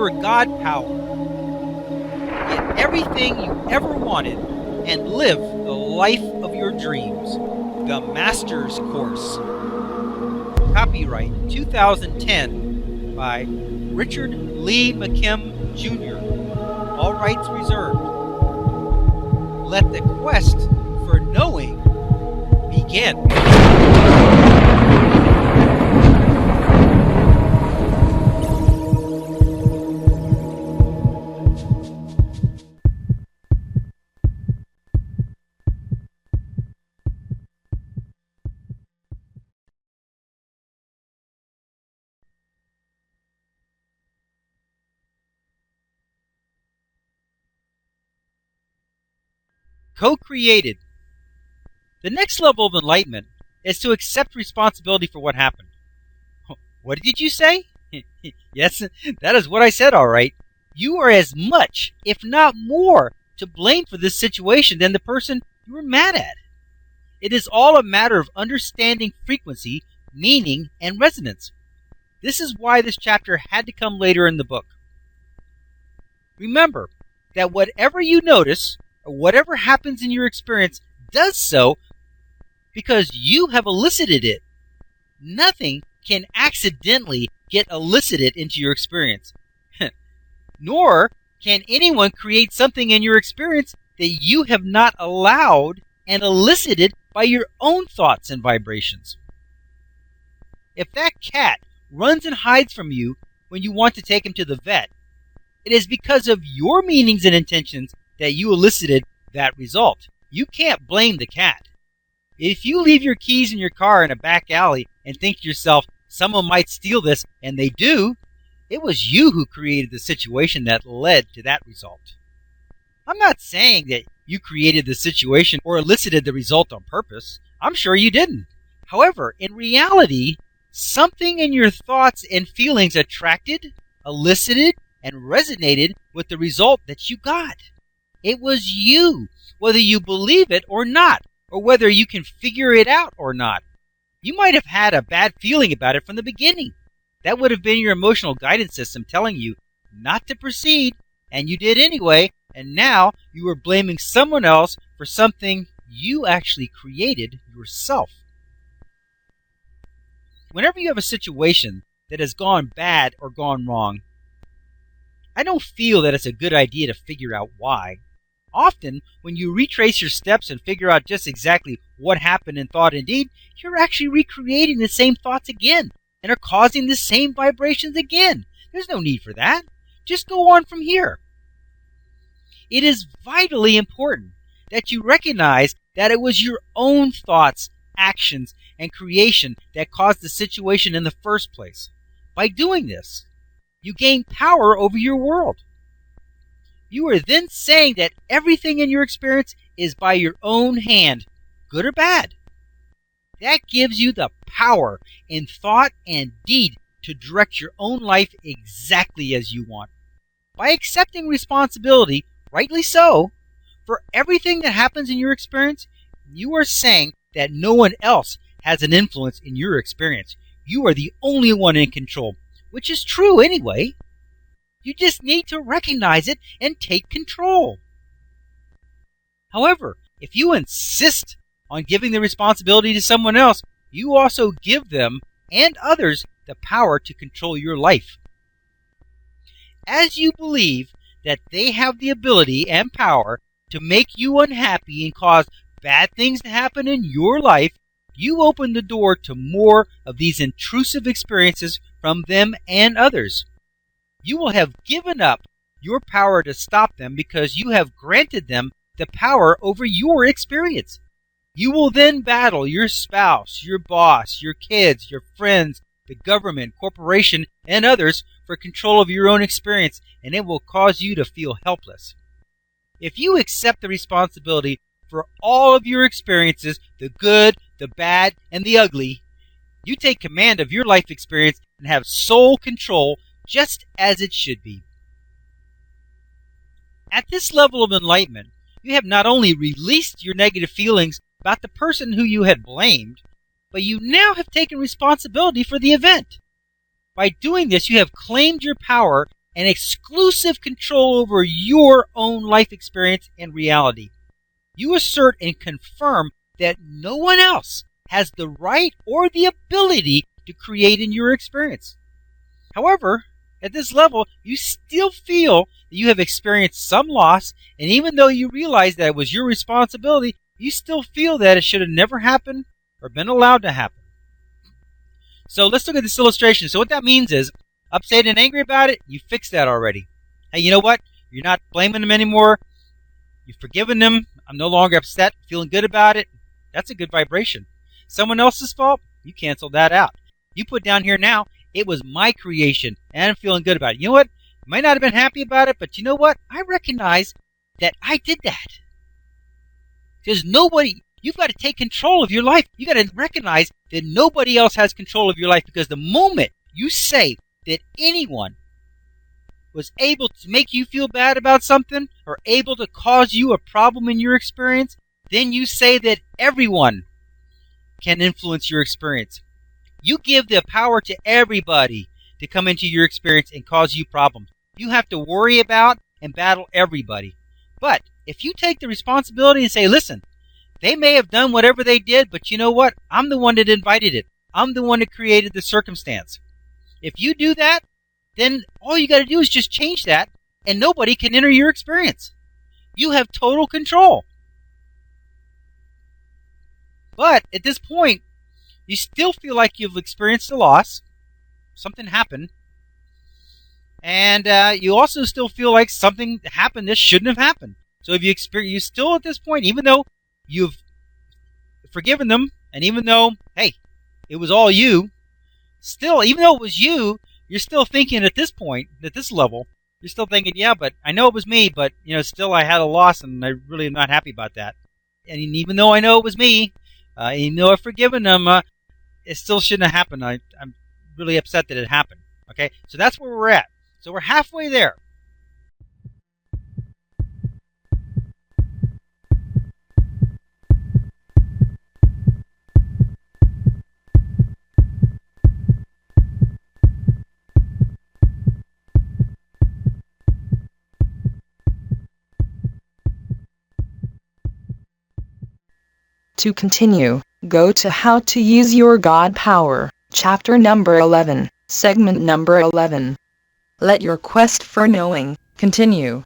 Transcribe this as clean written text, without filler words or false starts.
your God power. Get everything you ever wanted and live the life of your dreams. The Master's Course. Copyright 2010 by Richard Lee McKim Jr. All rights reserved. Let the quest for knowing begin. Co-created. The next level of enlightenment is to accept responsibility for what happened. What did you say? Yes, that is what I said, all right. You are as much, if not more, to blame for this situation than the person you were mad at. It is all a matter of understanding frequency, meaning, and resonance. This is why this chapter had to come later in the book. Remember that whatever you notice, or whatever happens in your experience does so because you have elicited it. Nothing can accidentally get elicited into your experience. Nor can anyone create something in your experience that you have not allowed and elicited by your own thoughts and vibrations. If that cat runs and hides from you when you want to take him to the vet, it is because of your meanings and intentions that you elicited that result. You can't blame the cat. If you leave your keys in your car in a back alley and think to yourself, someone might steal this, and they do, it was you who created the situation that led to that result. I'm not saying that you created the situation or elicited the result on purpose. I'm sure you didn't. However, in reality, something in your thoughts and feelings attracted, elicited, and resonated with the result that you got. It was you, whether you believe it or not, or whether you can figure it out or not. You might have had a bad feeling about it from the beginning. That would have been your emotional guidance system telling you not to proceed, and you did anyway, and now you are blaming someone else for something you actually created yourself. Whenever you have a situation that has gone bad or gone wrong, I don't feel that it's a good idea to figure out why. Often, when you retrace your steps and figure out just exactly what happened in thought and deed, you're actually recreating the same thoughts again and are causing the same vibrations again. There's no need for that. Just go on from here. It is vitally important that you recognize that it was your own thoughts, actions, and creation that caused the situation in the first place. By doing this, you gain power over your world. You are then saying that everything in your experience is by your own hand, good or bad. That gives you the power in thought and deed to direct your own life exactly as you want. By accepting responsibility, rightly so, for everything that happens in your experience, you are saying that no one else has an influence in your experience. You are the only one in control, which is true anyway. You just need to recognize it and take control. However, if you insist on giving the responsibility to someone else, you also give them and others the power to control your life. As you believe that they have the ability and power to make you unhappy and cause bad things to happen in your life, you open the door to more of these intrusive experiences from them and others. You will have given up your power to stop them because you have granted them the power over your experience. You will then battle your spouse, your boss, your kids, your friends, the government, corporation, and others for control of your own experience, and it will cause you to feel helpless. If you accept the responsibility for all of your experiences, the good, the bad, and the ugly, you take command of your life experience and have sole control just as it should be. At this level of enlightenment, you have not only released your negative feelings about the person who you had blamed, but you now have taken responsibility for the event. By doing this, you have claimed your power and exclusive control over your own life experience and reality. You assert and confirm that no one else has the right or the ability to create in your experience. However, at this level, you still feel that you have experienced some loss, and even though you realize that it was your responsibility, you still feel that it should have never happened or been allowed to happen. So let's look at this illustration. So what that means is, upset and angry about it, you fixed that already. Hey, you know what? You're not blaming them anymore. You've forgiven them. I'm no longer upset, feeling good about it. That's a good vibration. Someone else's fault, you cancel that out. You put down here now, it was my creation, and I'm feeling good about it. You know what? You might not have been happy about it, but you know what? I recognize that I did that. There's nobody, you've got to take control of your life. You got to recognize that nobody else has control of your life, because the moment you say that anyone was able to make you feel bad about something or able to cause you a problem in your experience, then you say that everyone can influence your experience. You give the power to everybody to come into your experience and cause you problems. You have to worry about and battle everybody. But if you take the responsibility and say, listen, they may have done whatever they did, but you know what? I'm the one that invited it. I'm the one that created the circumstance. If you do that, then all you got to do is just change that, and nobody can enter your experience. You have total control. But at this point, you still feel like you've experienced a loss. Something happened. And you also still feel like something happened that shouldn't have happened. So if you still at this point, even though you've forgiven them, and even though, hey, it was all you, still, even though it was you, you're still thinking at this point, at this level, you're still thinking, yeah, but I know it was me, but still I had a loss, and I really am not happy about that. And even though I know it was me, even though I've forgiven them, it still shouldn't have happened. I'm really upset that it happened. Okay, so that's where we're at. So we're halfway there. To continue, go to How to Use Your God Power, chapter number 11, segment number 11. Let your quest for knowing continue.